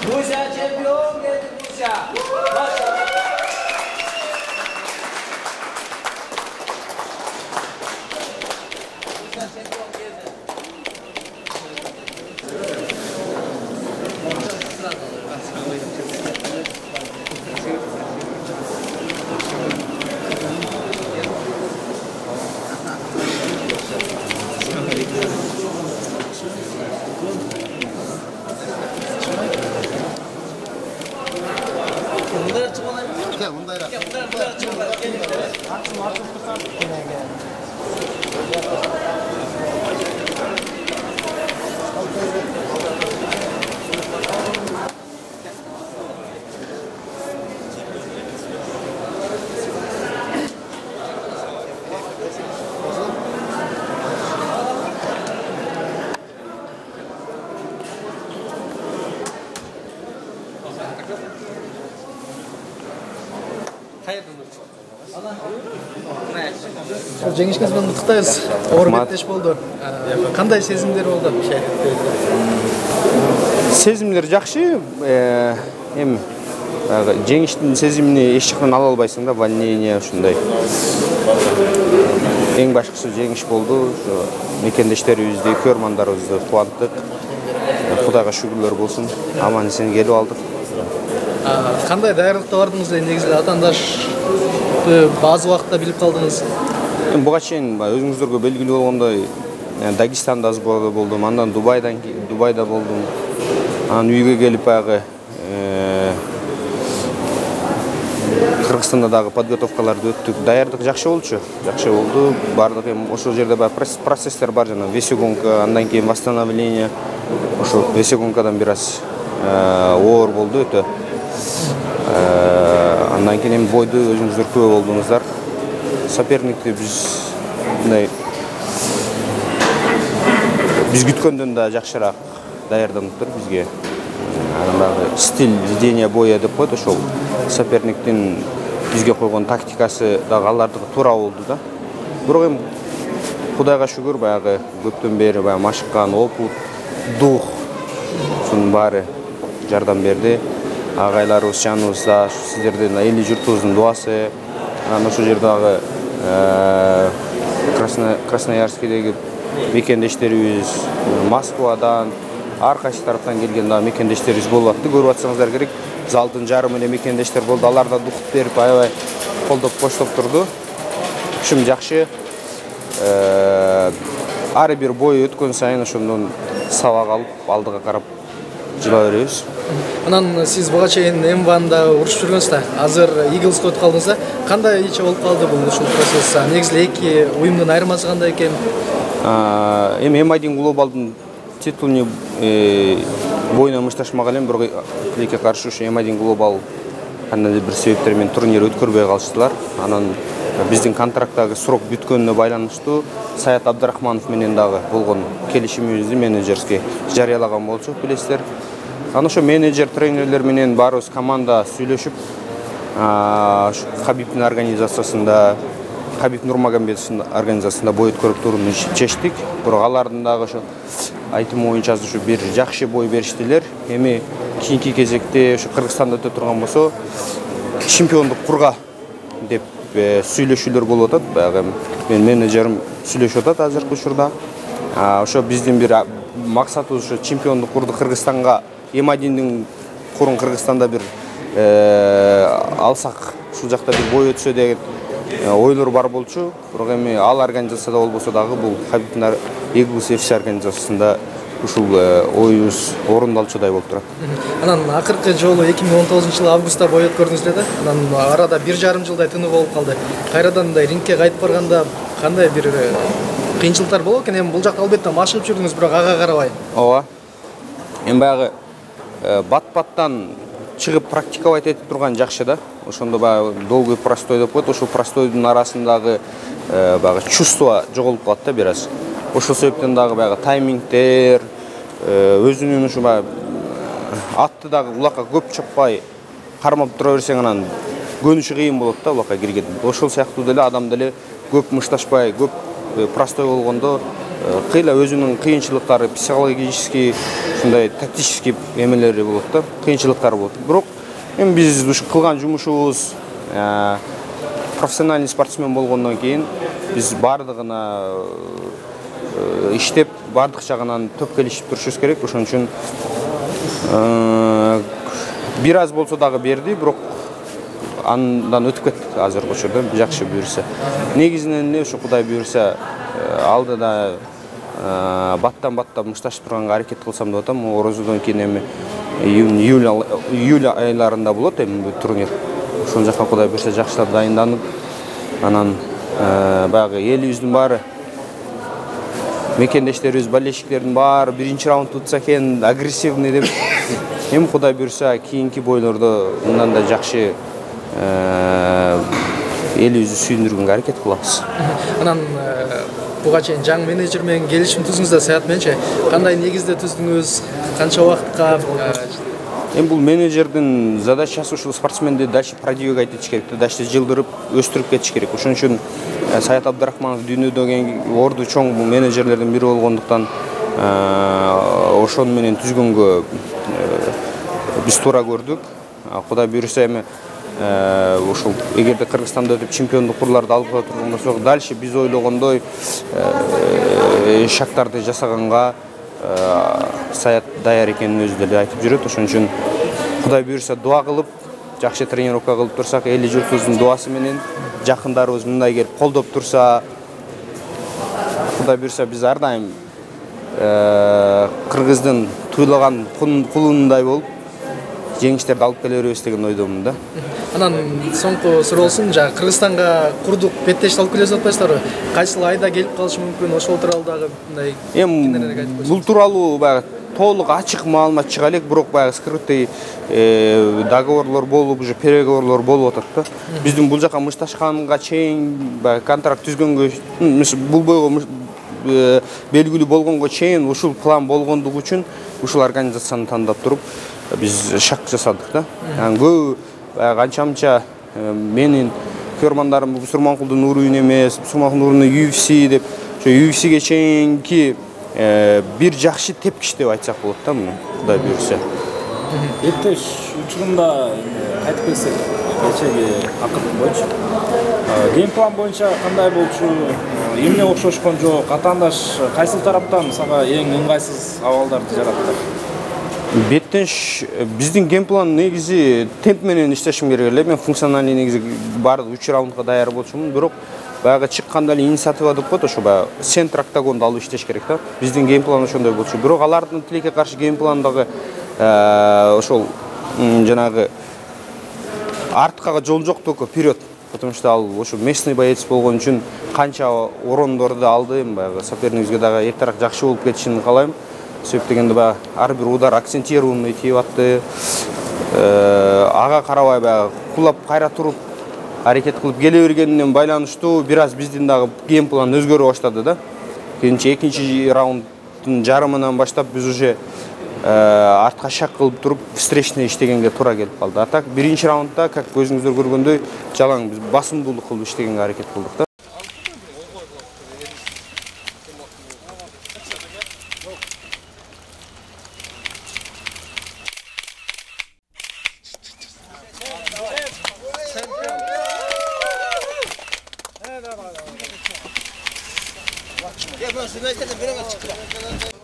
Murcia çempiyon geldi Murcia. Maşallah. Murcia çempiyon geldi. Жеңишкениз менен куттуктайбыз. Оор беттеш болду. Кандай сезимдер болду? Сезимдер жакшы. Эми жеңиштин сезимини эч жактан ала албайсың да, волнение ушундай. Эң башкысы жеңиш болду. Мекендештерибизди, көрмандарыбызды кубандык. Кудайга шүгүрлөр болсун. Аман эсен келип алдык. Кандай даярдыкта бардыңыз? Негизи атаандаш баазы убакытта билип калдыңыз. Буга чейин өзүңүздөргө белгилүү болгондой Дагестанда аз болдум, андан Дубайда болдум. Анан үйгө келип баягы Кыргызстанда дагы подготовкаларды өттүк. Даярдык жакшы болчу. Жакшы болду. Бардык эми ошол жерде баягы процесстер бар жана весегонка, андан кийин восстановление. Ошо весегонкадан бир аз оор болду өтө. Андан кийин эми бойду өзүңүздөр күбө болдуңуздар. Соперникти биз күткөндөн да жакшыраак даярданыптыр бизге. Анан стиль ведения боя деп коет, ошол соперниктин бизге койгон тактикасы дагы алардыкы туура болду да. Бирок эми Кудайга шүгүр баягы көптөн бери баягы машыккан опыт, дух ушунун баары жардам берди. Агайларыбыз, жаныбызда, сиздердин эли журтубуздун дуасы. Анан ошол жерде дагы Красноярскидеги мекендештерибиз, Москвадан, ар кайсы тараптан келген дагы мекендештерибиз болуп атты. Көрүп атсаңыздар керек, залдын жарым эле мекендештер болду. Алар да духт берип, аябай колдоп, коштоп турду. Ушум жакшы. Ар бир бой өткөн сайын ошондон сабак алып, алдыга карап жыла беребиз. Анан сиз буга чейин М1да урушуп жүргөнсүз да. Азыр Eagles'ка өтүп калдыңыз да. Кандай иче болуп калды бул ушул процесс? Негизи эки уюмдун айырмасы кандай экен? Эми М1 глобалдын титулуна боюна мышташмак элем, бирок тилекке каршы ушу М1 глобал кандайдыр бир себептер менен турнир өткөрбөй калыштылар. Анан биздин контракттагы срок бүткөнүнө байланыштуу Саят Абдрахманов менен дагы болгон келишимибизди менеджерский жарыялаган болчу, билесиздер. Анан ошо менеджер, тренерлер менен баарыбыз команда сүйлөшүп, Хабибтин организациясында, Хабиб Нурмагомедовдун организациясында бой өткөрүп турууну чечтик. Бирок алардын дагы ошо айтымы боюнча ушу бир жакшы бой бериштилер. Эми кийинки кезекте ошо Кыргызстанда өтө турган болсо, чемпиондук курга деп сүйлөшүүлөр болуп атат. Баягы менин менеджерим сүйлөшүп атат азыркы учурда. Ошо биздин бир максатыбыз ошо чемпиондук курду Кыргызстанга, М1дин курун Кыргызстанда бир алсак, ушул жакта бир бой өтсө деген ойлор бар болчу. Бирок эми ал организацияда болбосо дагы бул Хабибтин Eagles FC организациясында ушул оюбуз орундалчудай болуп турат. Анан акыркы жолу 2019-жылы августта бой өткөрдүңүз эле да. Анан арада 1,5 жылдай тынуу болуп калды. Кайрадан мындай рингке кайтып барганда кандай бир кыйынчылыктар болот экен? Эми бул жакта албетте машыгып жүрдүңүз, бирок ага карабай. Ооба. Эми баягы бат-баттан чыгып практиковать этип турган жакшы да. Ошондо баягы долгий простой деп коет. Ошол простойдун арасындагы баягы чувство жоголуп калат да бир аз. Ошол себептен дагы баягы таймингдер, өзүнүн ушу баягы атты дагы улакка көп чаппай кармап тура берсең анан көнүшү кыйын болот да улакка кирген. Ошол сыяктуу деле адам деле көп мышташпай, көп простой болгондо кыйла өзүнүн кыйынчылыктары, психологический, ушундай тактический эмелери болот да, кыйынчылыктары болот. Бирок эми биз ушу кылган жумушубуз профессиональный спортсмен болгондон кийин биз бардыгына иштеп, бардык жагынан төп келишип турушубуз керек. Ошон үчүн бир аз болсо дагы берди, бирок андан өтүп кеттик азыркы учурда, жакшы буюрса. Негизинен эле ушу Кудай буюрса алдыда баттан мушташып турганга аракет кылсам деп атам. Орозодон кийин эми июль айларында болот эми бул турнир. Ошол жака Кудай буюрса жакшылап дайынданып, анан баягы элибиздин баары, мекендештерибиз, болельщиктердин баары биринчи раунд утса экен, агрессивный деп. Эми Кудай буюрса кийинки бойлордо мындан да жакшы элибизди сүйүндүргөнгө аракет кылабыз. Анан буга чейин жаңы менеджер менен келишим түздүңүз, Саят мененчи кандай негизде түздүңүз, канча убакытка? Эми бул менеджердин задачасы ушул спортсменди дальше продвигать этиш керек, дальше жылдырып, өстүрүп кетиш керек. Ошон үчүн Саят Абдрахманов дүйнөдөгү орду чоң менеджерлердин бири болгондуктан ошону менен түзгөнгө биз туура көрдүк. Кудай буюрса эми ушул эгерде Кыргызстанда өтүп чемпиондук турларды алып кала турган болсок, дальше биз ойлогондой шагтарды жасаганга Саят даяр экенин өзү деле айтып жүрөт. Ошон үчүн Кудай буюрса дуа кылып, жакшы тренировка кылып турсак, эли журтубуздун дуасы менен жакындарыбыз мындай келип колдоп турса, Кудай буюрса биз ар дайым кыргыздын туйлаган кулундай болуп жеңиштерди алып келе беребиз деген ойдомун да. Анан соңку суроо болсун, Кыргызстанга курдук беттешти алып келесиз атпайсыздарбы? Кайсыл айда келип калышы мүмкүн? Ошол тууралуу дагы мындай кененирээк айтып койсоңуз. Бул тууралуу баягы толук ачык маалымат чыга элек, бирок баягы скрытый договорлор болуп, уже переговорлор болуп атат да. Биздин бул жака мушташканга чейин баягы контракт түзгөнгө, бул бойго белгилүү болгонго чейин ушул план болгондугу үчүн ушул организацияны тандап туруп биз шаг жасадык да. Көбү канча-мынча менин көрмандарым Бусурманкулдун уровень эмес, Бусурманкулдун уровень UFC деп, ошо UFC-ге чейинки бир жакшы тепкич деп айтсак болот да, муну Кудай буюрса. Беттеш учурунда кайтып келсек, кечеги акыркы боюнча геймплан боюнча кандай болчу? Эмне окшошкон жок? Атаандаш кайсыл тараптан сага эң ыңгайсыз абалдарды жаратты? Беттеш биздин геймплан негизи темп менен иштешим керек эле. Мен функциональный негизи баардык 3 раундга даяр болчумун, бирок баягы чыкканда эле инициатива деп коет, ошо баягы центр октагонду алып иштеш керек да. Биздин геймплан ошондой болчу. Бирок алардын тилекке каршы геймпландагы ошол жанагы арткага жол жок только вперед. Потому что ал ошо местный боец болгон үчүн канча орондорду алды, баягы сопернигибизге дагы эртерээк жакшы болуп кетишин каалайм. Себеп дегенде баягы ар бир удар акцентированный тийип атты. Ага карабай баягы кулап кайра туруп аракет кылып келе бергенинен байланыштуу бир аз биздин дагы геймплан өзгөрө баштады да. Кийинчи экинчи раунддун жарымынан баштап биз уже артка шаг кылып туруп встречный иштегенге туура келип калды. А так биринчи раундда, как өзүңүздөр көргөндөй, жалаң биз басымдуулук кылып иштегенге аракет кылдык да. Ya ben size bir çıktı.